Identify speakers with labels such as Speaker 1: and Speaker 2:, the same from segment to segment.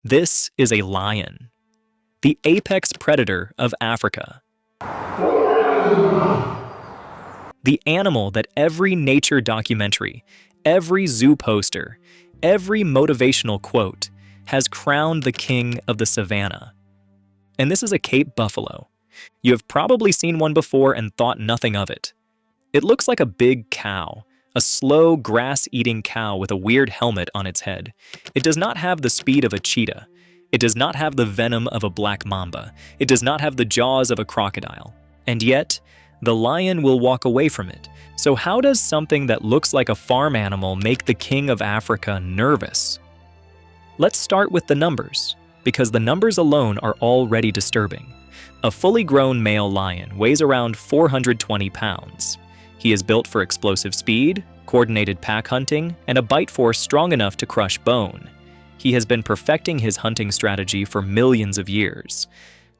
Speaker 1: This is a lion, the apex predator of Africa. The animal that every nature documentary, every zoo poster, every motivational quote has crowned the king of the savanna. And this is a Cape buffalo. You have probably seen one before and thought nothing of it. It looks like a big cow, a slow grass-eating cow with a weird helmet on its head. It does not have the speed of a cheetah. It does not have the venom of a black mamba. It does not have the jaws of a crocodile. And yet, the lion will walk away from it. So how does something that looks like a farm animal make the king of Africa nervous? Let's start with the numbers, because the numbers alone are already disturbing. A fully grown male lion weighs around 420 pounds. He is built for explosive speed, coordinated pack hunting, and a bite force strong enough to crush bone. He has been perfecting his hunting strategy for millions of years.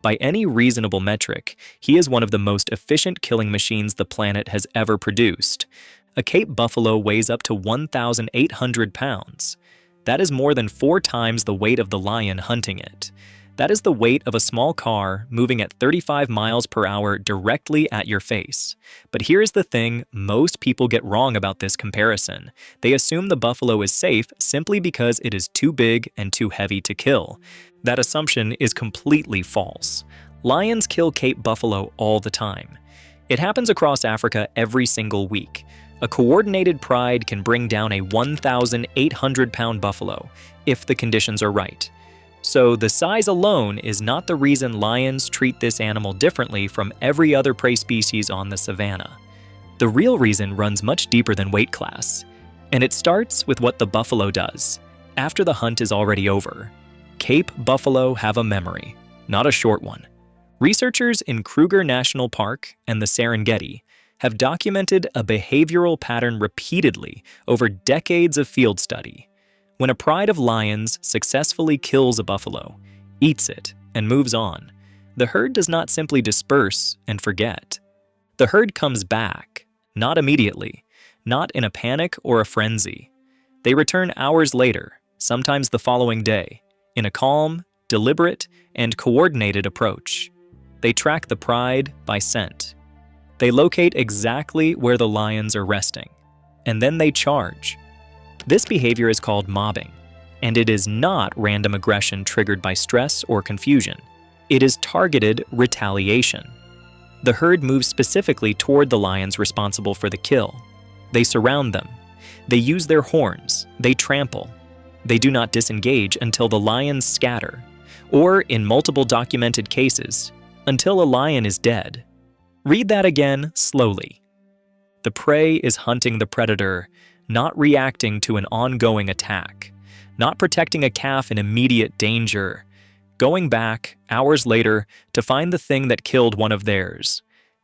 Speaker 1: By any reasonable metric, he is one of the most efficient killing machines the planet has ever produced. A Cape buffalo weighs up to 1,800 pounds. That is more than 4 times the weight of the lion hunting it. That is the weight of a small car moving at 35 miles per hour directly at your face. But here's the thing most people get wrong about this comparison. They assume the buffalo is safe simply because it is too big and too heavy to kill. That assumption is completely false. Lions kill Cape buffalo all the time. It happens across Africa every single week. A coordinated pride can bring down a 1,800-pound buffalo if the conditions are right. So the size alone is not the reason lions treat this animal differently from every other prey species on the savanna. The real reason runs much deeper than weight class, and it starts with what the buffalo does after the hunt is already over. Cape buffalo have a memory, not a short one. Researchers in Kruger National Park and the Serengeti have documented a behavioral pattern repeatedly over decades of field study. When a pride of lions successfully kills a buffalo, eats it, and moves on, the herd does not simply disperse and forget. The herd comes back, not immediately, not in a panic or a frenzy. They return hours later, sometimes the following day, in a calm, deliberate, and coordinated approach. They track the pride by scent. They locate exactly where the lions are resting, and then they charge. This behavior is called mobbing, and it is not random aggression triggered by stress or confusion. It is targeted retaliation. The herd moves specifically toward the lions responsible for the kill. They surround them. They use their horns. They trample. They do not disengage until the lions scatter, or in multiple documented cases, until a lion is dead. Read that again slowly. The prey is hunting the predator, not reacting to an ongoing attack, not protecting a calf in immediate danger, going back hours later to find the thing that killed one of theirs,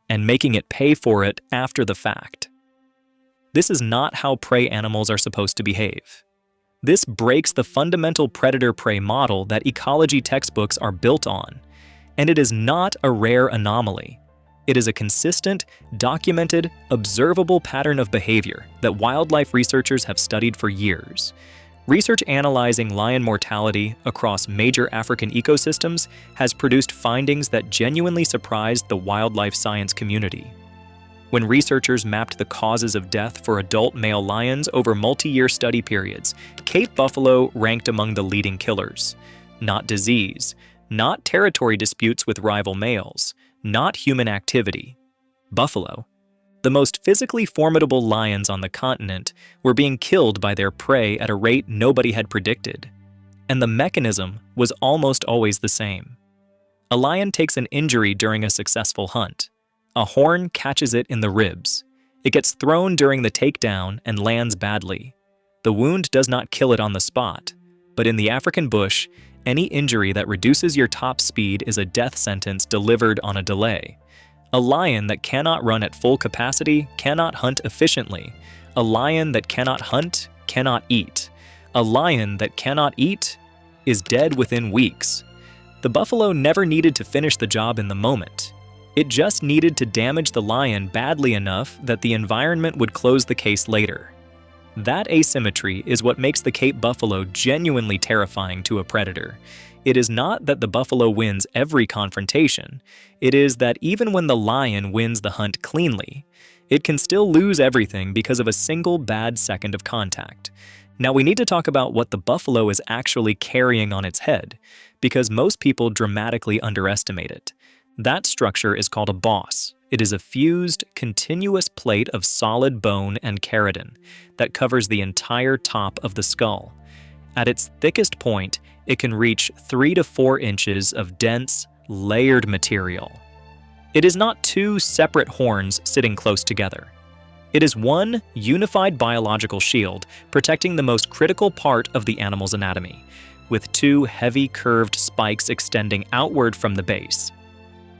Speaker 1: and making it pay for it after the fact. This is not how prey animals are supposed to behave. This breaks the fundamental predator-prey model that ecology textbooks are built on, and it is not a rare anomaly. It is a consistent, documented, observable pattern of behavior that wildlife researchers have studied for years. Research analyzing lion mortality across major African ecosystems has produced findings that genuinely surprised the wildlife science community. When researchers mapped the causes of death for adult male lions over multi-year study periods, Cape buffalo ranked among the leading killers. Not disease, not territory disputes with rival males, not human activity. Buffalo, the most physically formidable lions on the continent, were being killed by their prey at a rate nobody had predicted. And the mechanism was almost always the same. A lion takes an injury during a successful hunt. A horn catches it in the ribs. It gets thrown during the takedown and lands badly. The wound does not kill it on the spot, but in the African bush, any injury that reduces your top speed is a death sentence delivered on a delay. A lion that cannot run at full capacity cannot hunt efficiently. A lion that cannot hunt cannot eat. A lion that cannot eat is dead within weeks. The buffalo never needed to finish the job in the moment. It just needed to damage the lion badly enough that the environment would close the case later. That asymmetry is what makes the Cape buffalo genuinely terrifying to a predator. It is not that the buffalo wins every confrontation. It is that even when the lion wins the hunt cleanly, it can still lose everything because of a single bad second of contact. Now we need to talk about what the buffalo is actually carrying on its head, because most people dramatically underestimate it. That structure is called a boss. It is a fused, continuous plate of solid bone and keratin that covers the entire top of the skull. At its thickest point, it can reach 3 to 4 inches of dense, layered material. It is not two separate horns sitting close together. It is one unified biological shield protecting the most critical part of the animal's anatomy, with two heavy curved spikes extending outward from the base.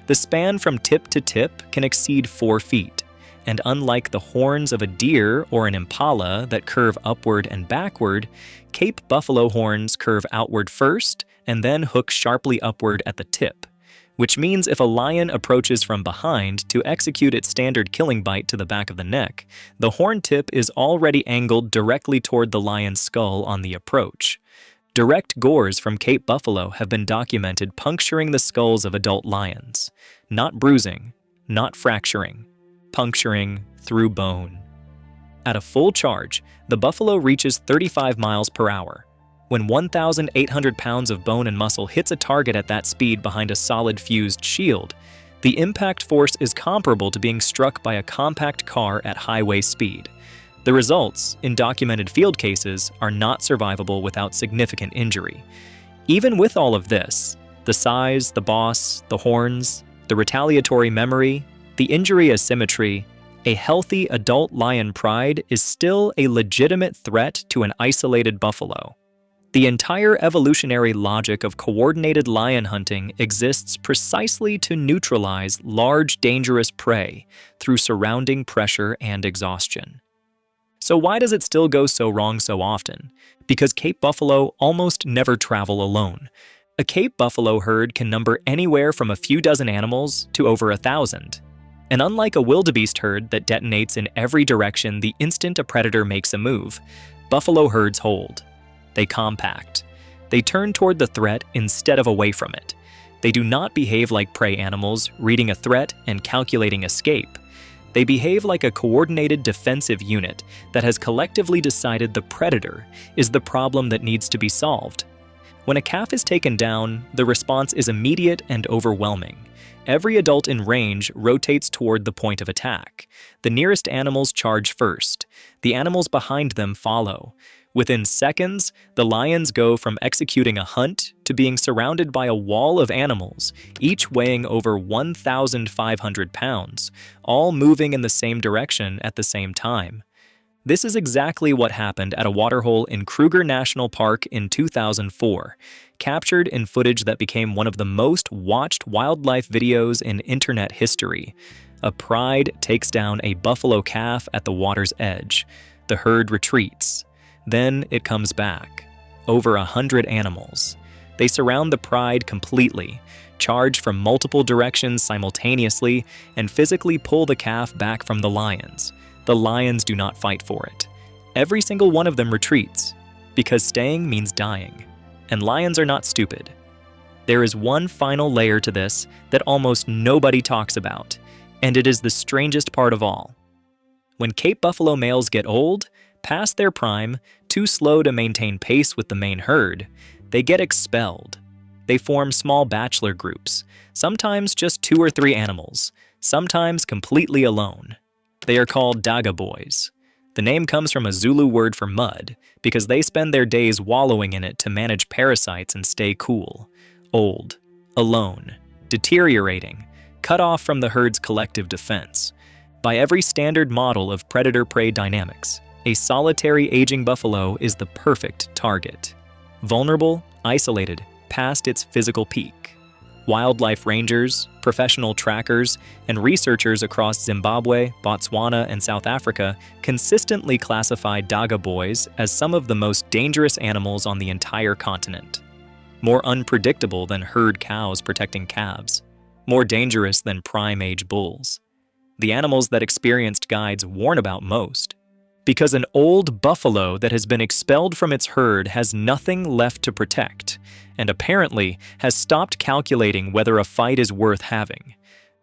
Speaker 1: The span from tip to tip can exceed 4 feet, and unlike the horns of a deer or an impala that curve upward and backward, Cape buffalo horns curve outward first and then hook sharply upward at the tip, which means if a lion approaches from behind to execute its standard killing bite to the back of the neck, the horn tip is already angled directly toward the lion's skull on the approach. Direct gores from Cape buffalo have been documented puncturing the skulls of adult lions. Not bruising, not fracturing, puncturing through bone. At a full charge, the buffalo reaches 35 miles per hour. When 1,800 pounds of bone and muscle hits a target at that speed behind a solid fused shield, the impact force is comparable to being struck by a compact car at highway speed. The results, in documented field cases, are not survivable without significant injury. Even with all of this, the size, the boss, the horns, the retaliatory memory, the injury asymmetry, a healthy adult lion pride is still a legitimate threat to an isolated buffalo. The entire evolutionary logic of coordinated lion hunting exists precisely to neutralize large, dangerous prey through surrounding pressure and exhaustion. So why does it still go so wrong so often? Because Cape buffalo almost never travel alone. A Cape buffalo herd can number anywhere from a few dozen animals to over 1,000. And unlike a wildebeest herd that detonates in every direction the instant a predator makes a move, buffalo herds hold. They compact. They turn toward the threat instead of away from it. They do not behave like prey animals, reading a threat and calculating escape. They behave like a coordinated defensive unit that has collectively decided the predator is the problem that needs to be solved. When a calf is taken down, the response is immediate and overwhelming. Every adult in range rotates toward the point of attack. The nearest animals charge first. The animals behind them follow. Within seconds, the lions go from executing a hunt to being surrounded by a wall of animals, each weighing over 1,500 pounds, all moving in the same direction at the same time. This is exactly what happened at a waterhole in Kruger National Park in 2004, captured in footage that became one of the most watched wildlife videos in internet history. A pride takes down a buffalo calf at the water's edge. The herd retreats. Then it comes back. Over 100 animals. They surround the pride completely, charge from multiple directions simultaneously, and physically pull the calf back from the lions. The lions do not fight for it. Every single one of them retreats, because staying means dying. And lions are not stupid. There is one final layer to this that almost nobody talks about, and it is the strangest part of all. When Cape buffalo males get old, past their prime, too slow to maintain pace with the main herd, they get expelled. They form small bachelor groups, sometimes just 2 or 3 animals, sometimes completely alone. They are called daga boys. The name comes from a Zulu word for mud, because they spend their days wallowing in it to manage parasites and stay cool. Old, alone, deteriorating, cut off from the herd's collective defense. By every standard model of predator-prey dynamics, a solitary aging buffalo is the perfect target. Vulnerable, isolated, past its physical peak. Wildlife rangers, professional trackers, and researchers across Zimbabwe, Botswana, and South Africa consistently classify daga boys as some of the most dangerous animals on the entire continent. More unpredictable than herd cows protecting calves. More dangerous than prime-age bulls. The animals that experienced guides warn about most. Because an old buffalo that has been expelled from its herd has nothing left to protect, and apparently has stopped calculating whether a fight is worth having.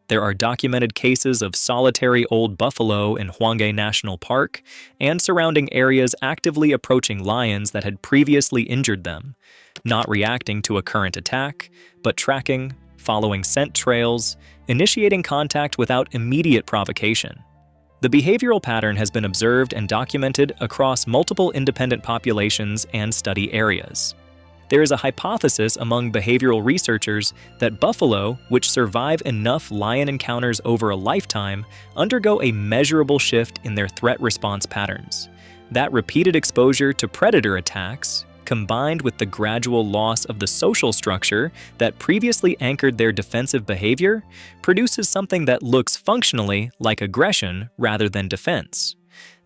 Speaker 1: There are documented cases of solitary old buffalo in Hwanghae National Park and surrounding areas actively approaching lions that had previously injured them, not reacting to a current attack, but tracking, following scent trails, initiating contact without immediate provocation. The behavioral pattern has been observed and documented across multiple independent populations and study areas. There is a hypothesis among behavioral researchers that buffalo, which survive enough lion encounters over a lifetime, undergo a measurable shift in their threat response patterns. That repeated exposure to predator attacks, combined with the gradual loss of the social structure that previously anchored their defensive behavior, produces something that looks functionally like aggression rather than defense.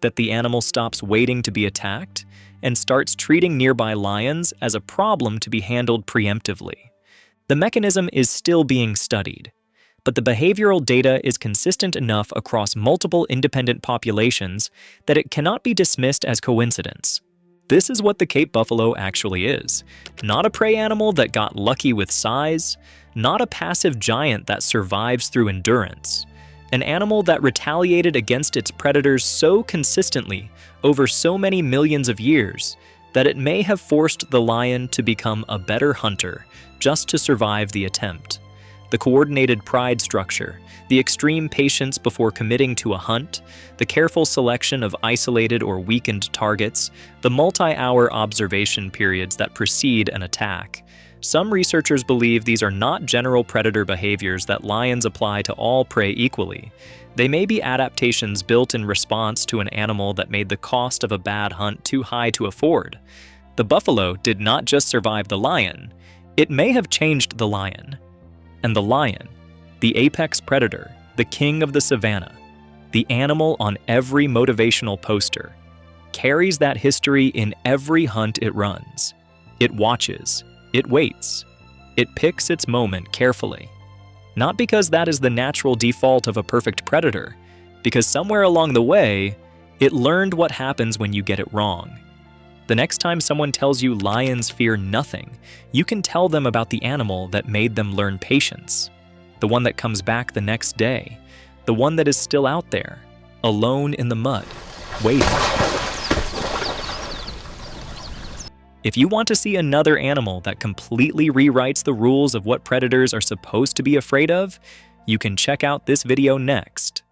Speaker 1: That the animal stops waiting to be attacked and starts treating nearby lions as a problem to be handled preemptively. The mechanism is still being studied, but the behavioral data is consistent enough across multiple independent populations that it cannot be dismissed as coincidence. This is what the Cape buffalo actually is. Not a prey animal that got lucky with size, not a passive giant that survives through endurance. An animal that retaliated against its predators so consistently over so many millions of years that it may have forced the lion to become a better hunter just to survive the attempt. The coordinated pride structure, the extreme patience before committing to a hunt, the careful selection of isolated or weakened targets, the multi-hour observation periods that precede an attack. Some researchers believe these are not general predator behaviors that lions apply to all prey equally. They may be adaptations built in response to an animal that made the cost of a bad hunt too high to afford. The buffalo did not just survive the lion, it may have changed the lion. And the lion, the apex predator, the king of the savanna, the animal on every motivational poster, carries that history in every hunt it runs. It watches. It waits. It picks its moment carefully. Not because that is the natural default of a perfect predator, because somewhere along the way, it learned what happens when you get it wrong. The next time someone tells you lions fear nothing, you can tell them about the animal that made them learn patience. The one that comes back the next day. The one that is still out there, alone in the mud, waiting. If you want to see another animal that completely rewrites the rules of what predators are supposed to be afraid of, you can check out this video next.